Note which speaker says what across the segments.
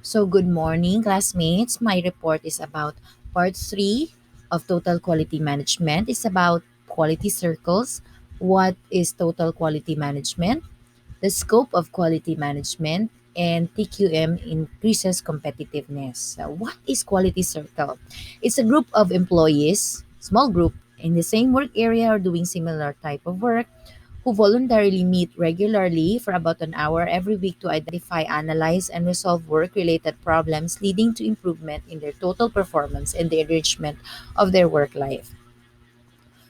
Speaker 1: So, good morning, classmates. My report is about part 3 of total quality management. It's about quality circles. What is total quality management? The scope of quality management and TQM increases competitiveness. So what is quality circle? It's a group of employees, small group, in the same work area or doing similar type of work who voluntarily meet regularly for about an hour every week to identify, analyze, and resolve work related problems, leading to improvement in their total performance and the enrichment of their work life.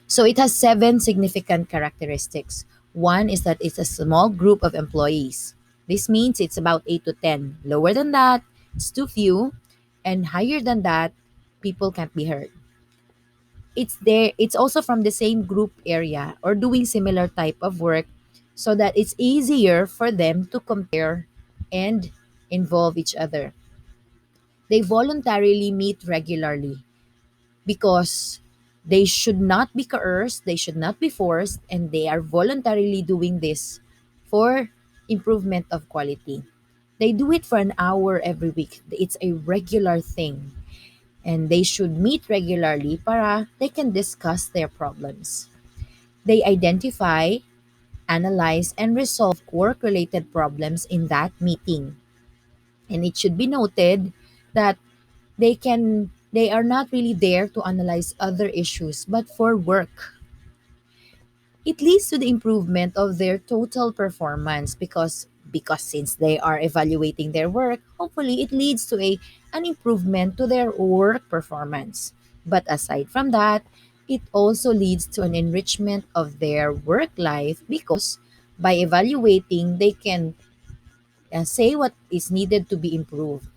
Speaker 1: So it has seven significant characteristics. One is that it's a small group of employees. This means it's about 8 to 10. Lower than that, it's too few. And higher than that, people can't be heard. It's also from the same group area or doing similar type of work so that it's easier for them to compare and involve each other. They voluntarily meet regularly because they should not be coerced, they should not be forced, and they are voluntarily doing this for improvement of quality. They do it for an hour every week. It's a regular thing. And they should meet regularly para they can discuss their problems. They identify, analyze, and resolve work related problems in that meeting. And it should be noted that they are not really there to analyze other issues but for work. It leads to the improvement of their total performance because since they are evaluating their work, hopefully it leads to an improvement to their work performance. But aside from that, it also leads to an enrichment of their work life because by evaluating they can say what is needed to be improved.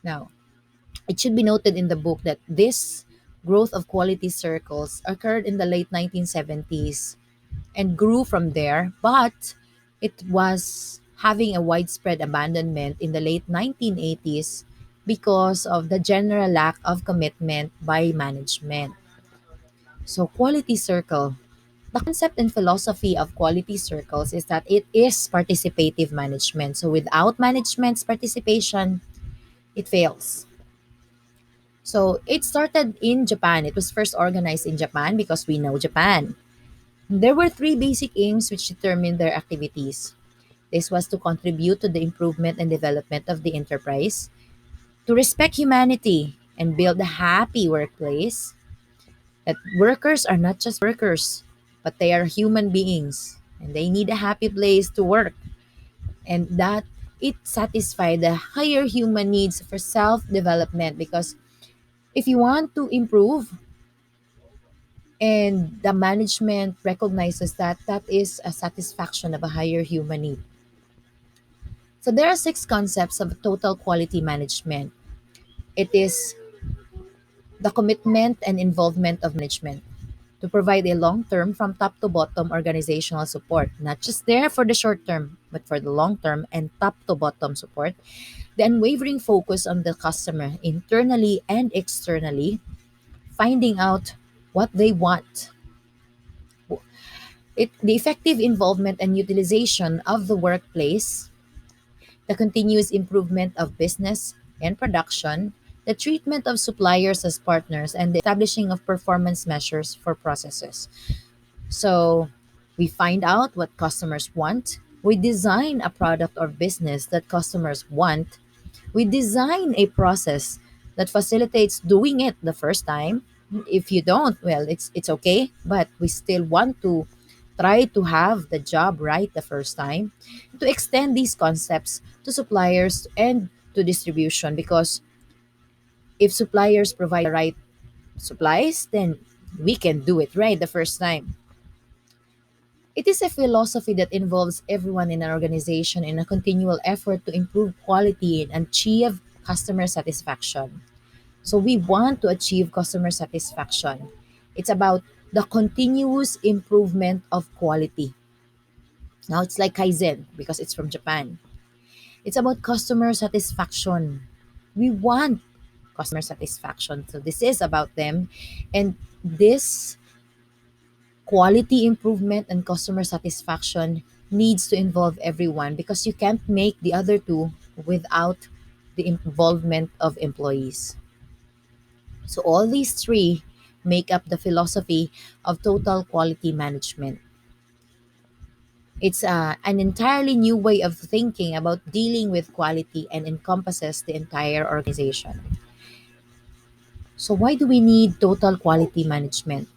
Speaker 1: Now, it should be noted in the book that this growth of quality circles occurred in the late 1970s and grew from there, but it was having a widespread abandonment in the late 1980s because of the general lack of commitment by management. So, quality circle. The concept and philosophy of quality circles is that it is participative management. So, without management's participation, it fails. So it started in Japan. It was first organized in Japan because we know Japan. There were three basic aims which determined their activities. This was to contribute to the improvement and development of the enterprise, to respect humanity and build a happy workplace, that workers are not just workers, but they are human beings and they need a happy place to work, and that it satisfied the higher human needs for self development because if you want to improve and the management recognizes that that is a satisfaction of a higher human need. So there are six concepts of total quality management. It is the commitment and involvement of management to provide a long-term from top to bottom organizational support, not just there for the short term, but for the long term and top to bottom support. The unwavering focus on the customer internally and externally, finding out what they want. The effective involvement and utilization of the workplace, the continuous improvement of business and production, the treatment of suppliers as partners, and the establishing of performance measures for processes. So we find out what customers want. We design a product or business that customers want. We design a process that facilitates doing it the first time. If you don't, well, it's okay, but we still want to try to have the job right the first time, to extend these concepts to suppliers and to distribution because if suppliers provide the right supplies, then we can do it right the first time. It is a philosophy that involves everyone in an organization in a continual effort to improve quality and achieve customer satisfaction. So we want to achieve customer satisfaction. It's about the continuous improvement of quality. Now it's like Kaizen because it's from Japan. It's about customer satisfaction. We want customer satisfaction. So this is about them. And this quality improvement and customer satisfaction needs to involve everyone because you can't make the other two without the involvement of employees. So all these three make up the philosophy of total quality management. It's an entirely new way of thinking about dealing with quality and encompasses the entire organization. So, why do we need total quality management?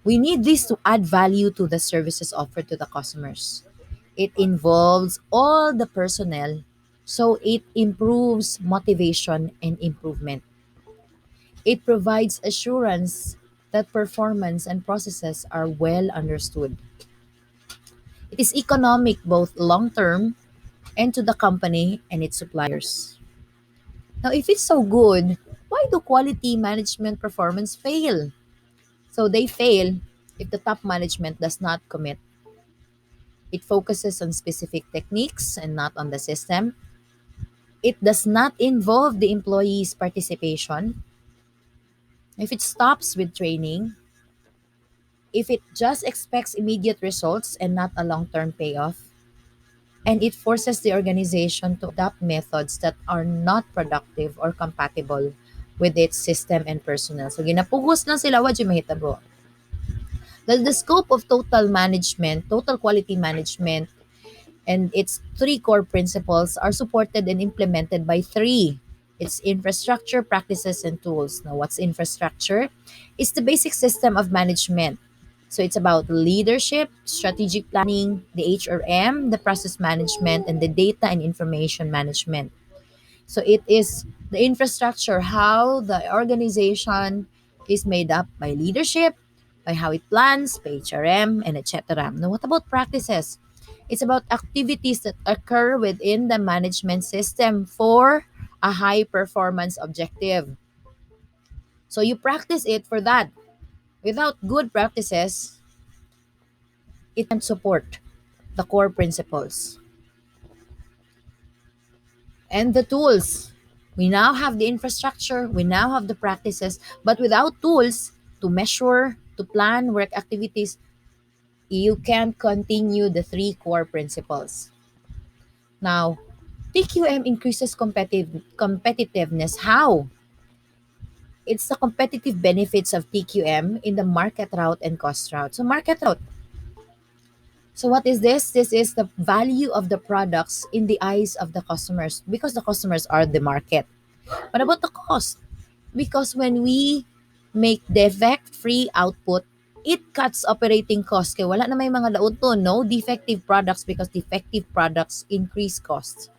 Speaker 1: We need this to add value to the services offered to the customers. It involves all the personnel, so it improves motivation and improvement. It provides assurance that performance and processes are well understood. It is economic both long term and to the company and its suppliers. Now, if it's so good, why do quality management performance fail? So they fail if the top management does not commit. It focuses on specific techniques and not on the system. It does not involve the employees' participation. If it stops with training, if it just expects immediate results and not a long term payoff, and it forces the organization to adopt methods that are not productive or compatible with its system and personnel. So ginapugos lang sila wa jud mahitabo. The scope of total management, total quality management, and its three core principles are supported and implemented by three. It's infrastructure, practices, and tools. Now, what's infrastructure? It's the basic system of management. So it's about leadership, strategic planning, the HRM, the process management, and the data and information management. So it is the infrastructure, how the organization is made up by leadership, by how it plans, by HRM, and etc. Now, what about practices? It's about activities that occur within the management system for a high performance objective. So you practice it for that. Without good practices, it can support the core principles and the tools. We now have the infrastructure, we now have the practices, but without tools to measure, to plan work activities, you can't continue the three core principles. Now, TQM increases competitiveness. How? It's the competitive benefits of TQM in the market route and cost route. So, market route. So, what is this? This is the value of the products in the eyes of the customers because the customers are the market. What about the cost? Because when we make defect-free output, it cuts operating costs. Kaya wala na may mga laod to, no defective products because defective products increase costs.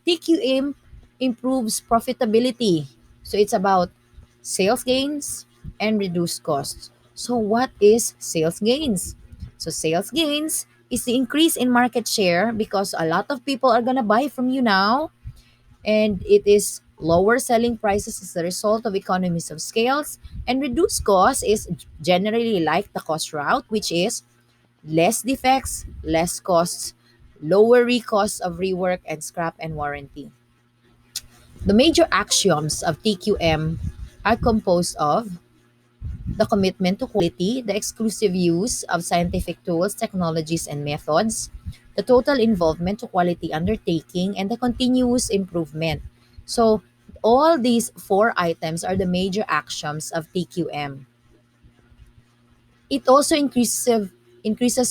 Speaker 1: TQM improves profitability. So it's about sales gains and reduced costs. So what is sales gains? So sales gains is the increase in market share because a lot of people are gonna buy from you now, and it is lower selling prices as a result of economies of scales, and reduced cost is generally like the cost route, which is less defects, less costs, lower costs of rework and scrap and warranty. The major axioms of TQM are composed of the commitment to quality, the exclusive use of scientific tools, technologies, and methods, the total involvement to quality undertaking, and the continuous improvement. So, all these four items are the major axioms of TQM. It also increases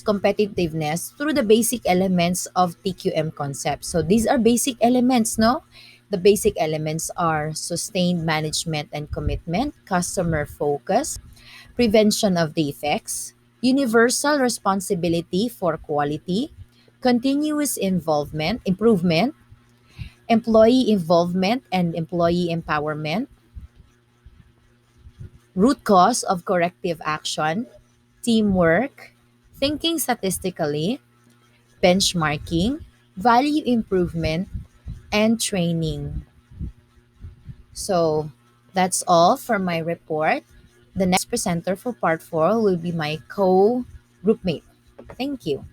Speaker 1: competitiveness through the basic elements of TQM concept. So these are basic elements, no? The basic elements are sustained management and commitment, customer focus, prevention of defects, universal responsibility for quality, continuous involvement, improvement, employee involvement and employee empowerment, root cause of corrective action, teamwork, thinking statistically, benchmarking, value improvement, and training. So that's all for my report. The next presenter for part 4 will be my co groupmate. Thank you.